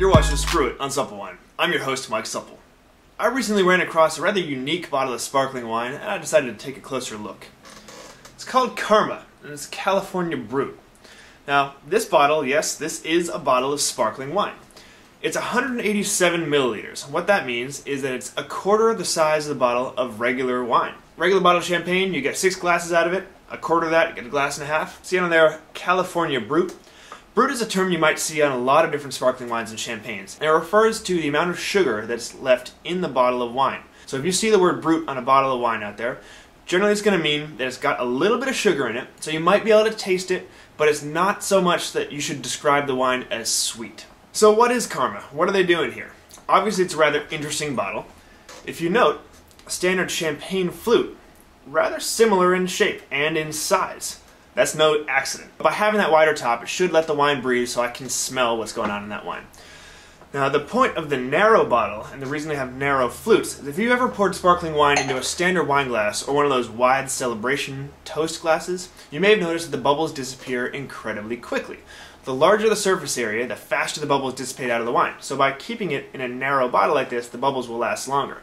You're watching Brut on SuppleWine. I'm your host, Mike Supple. I recently ran across a rather unique bottle of sparkling wine, and I decided to take a closer look. It's called Karma, and it's California Brut. Now, this bottle, yes, this is a bottle of sparkling wine. It's 187 milliliters. What that means is that it's a quarter the size of the bottle of regular wine. Regular bottle of champagne, you get 6 glasses out of it. A quarter of that, you get a glass and a half. See on there, California Brut. Brut is a term you might see on a lot of different sparkling wines and champagnes. And it refers to the amount of sugar that's left in the bottle of wine. So if you see the word Brut on a bottle of wine out there, generally it's going to mean that it's got a little bit of sugar in it, so you might be able to taste it, but it's not so much that you should describe the wine as sweet. So what is Karma? What are they doing here? Obviously it's a rather interesting bottle. If you note, a standard champagne flute, rather similar in shape and in size. That's no accident. By having that wider top, it should let the wine breathe so I can smell what's going on in that wine. Now, the point of the narrow bottle, and the reason they have narrow flutes, is if you ever poured sparkling wine into a standard wine glass or one of those wide celebration toast glasses, you may have noticed that the bubbles disappear incredibly quickly. The larger the surface area, the faster the bubbles dissipate out of the wine. So by keeping it in a narrow bottle like this, the bubbles will last longer.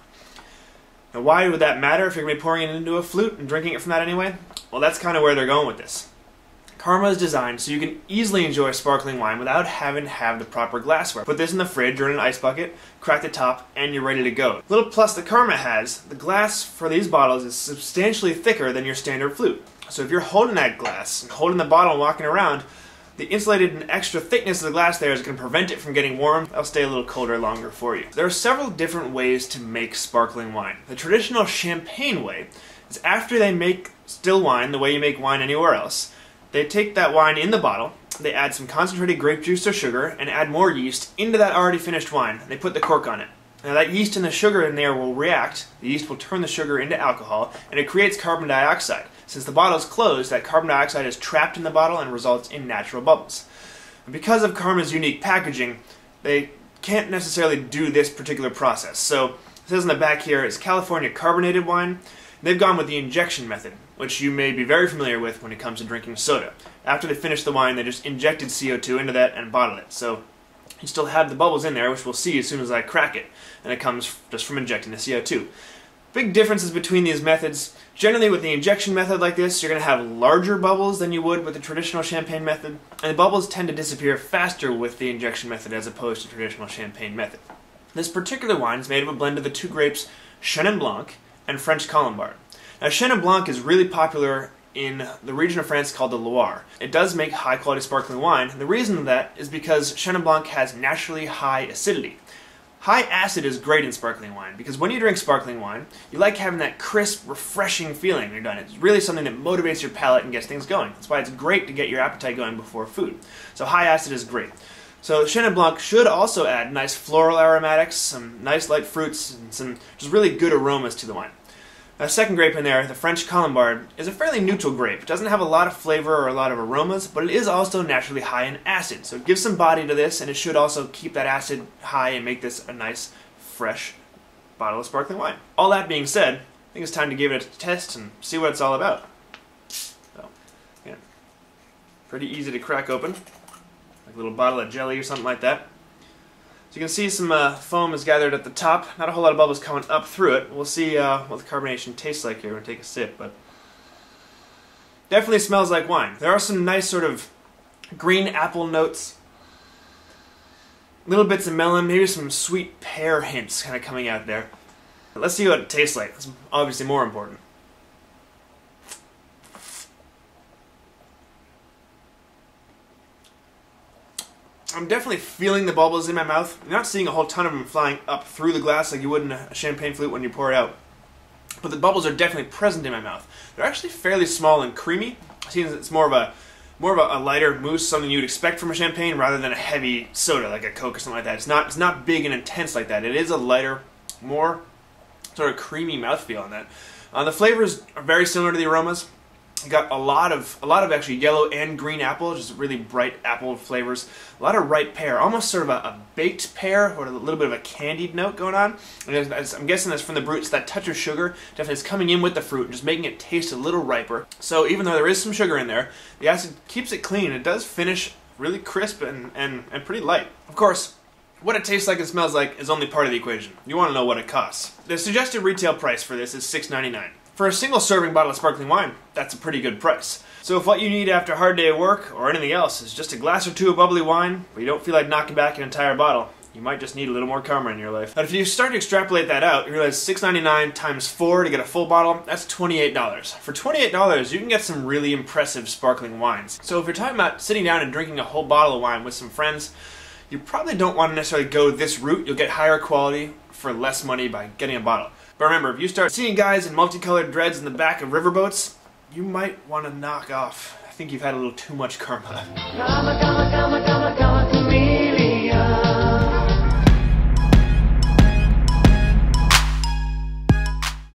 Now, why would that matter if you're going to be pouring it into a flute and drinking it from that anyway? Well, that's kind of where they're going with this. Karma is designed so you can easily enjoy sparkling wine without having to have the proper glassware. Put this in the fridge or in an ice bucket, crack the top, and you're ready to go. Little plus that Karma has, the glass for these bottles is substantially thicker than your standard flute. So if you're holding that glass and holding the bottle and walking around, the insulated and extra thickness of the glass there is going to prevent it from getting warm. It'll stay a little colder longer for you. There are several different ways to make sparkling wine. The traditional champagne way is after they make still wine, the way you make wine anywhere else, they take that wine in the bottle, they add some concentrated grape juice or sugar, and add more yeast into that already finished wine. They put the cork on it. Now that yeast and the sugar in there will react, the yeast will turn the sugar into alcohol, and it creates carbon dioxide. Since the bottle is closed, that carbon dioxide is trapped in the bottle and results in natural bubbles. And because of Karma's unique packaging, they can't necessarily do this particular process. So it says on the back here, it's California carbonated wine. They've gone with the injection method, which you may be very familiar with when it comes to drinking soda. After they finish the wine, they just injected CO2 into that and bottle it. So you still have the bubbles in there, which we'll see as soon as I crack it. And it comes just from injecting the CO2. Big differences between these methods. Generally with the injection method like this, you're going to have larger bubbles than you would with the traditional champagne method. And the bubbles tend to disappear faster with the injection method as opposed to traditional champagne method. This particular wine is made of a blend of the two grapes Chenin Blanc and French Colombard. Now, Chenin Blanc is really popular in the region of France called the Loire. It does make high-quality sparkling wine, and the reason of that is because Chenin Blanc has naturally high acidity. High acid is great in sparkling wine, because when you drink sparkling wine, you like having that crisp, refreshing feeling when you're done. It's really something that motivates your palate and gets things going. That's why it's great to get your appetite going before food. So high acid is great. So Chenin Blanc should also add nice floral aromatics, some nice light fruits, and some just really good aromas to the wine. The second grape in there, the French Colombard, is a fairly neutral grape. It doesn't have a lot of flavor or a lot of aromas, but it is also naturally high in acid. So it gives some body to this, and it should also keep that acid high and make this a nice, fresh bottle of sparkling wine. All that being said, I think it's time to give it a test and see what it's all about. So, yeah, pretty easy to crack open, like a little bottle of jelly or something like that. So you can see some foam is gathered at the top. Not a whole lot of bubbles coming up through it. We'll see what the carbonation tastes like here when we take a sip, but definitely smells like wine. There are some nice sort of green apple notes, little bits of melon, maybe some sweet pear hints kind of coming out there. But let's see what it tastes like. That's obviously more important. I'm definitely feeling the bubbles in my mouth. I'm not seeing a whole ton of them flying up through the glass like you would in a champagne flute when you pour it out. But the bubbles are definitely present in my mouth. They're actually fairly small and creamy. It seems it's more of a lighter mousse, something you'd expect from a champagne rather than a heavy soda like a Coke or something like that. It's not big and intense like that. It is a lighter, more sort of creamy mouthfeel on that. The flavors are very similar to the aromas. You got a lot of actually yellow and green apple, just really bright apple flavors. A lot of ripe pear, almost sort of a baked pear, or a little bit of a candied note going on. And I'm guessing that's from the Brut. It's that touch of sugar definitely is coming in with the fruit, and just making it taste a little riper. So even though there is some sugar in there, the acid keeps it clean. It does finish really crisp and pretty light. Of course, What it tastes like and smells like is only part of the equation. You want to know what it costs. The suggested retail price for this is $6.99. For a single serving bottle of sparkling wine, that's a pretty good price. So if what you need after a hard day of work or anything else is just a glass or two of bubbly wine, but you don't feel like knocking back an entire bottle, you might just need a little more karma in your life. But if you start to extrapolate that out, you realize $6.99 times 4 to get a full bottle, that's $28. For $28, you can get some really impressive sparkling wines. So if you're talking about sitting down and drinking a whole bottle of wine with some friends, you probably don't want to necessarily go this route. You'll get higher quality for less money by getting a bottle. But remember, if you start seeing guys in multicolored dreads in the back of riverboats, you might want to knock off. I think you've had a little too much karma.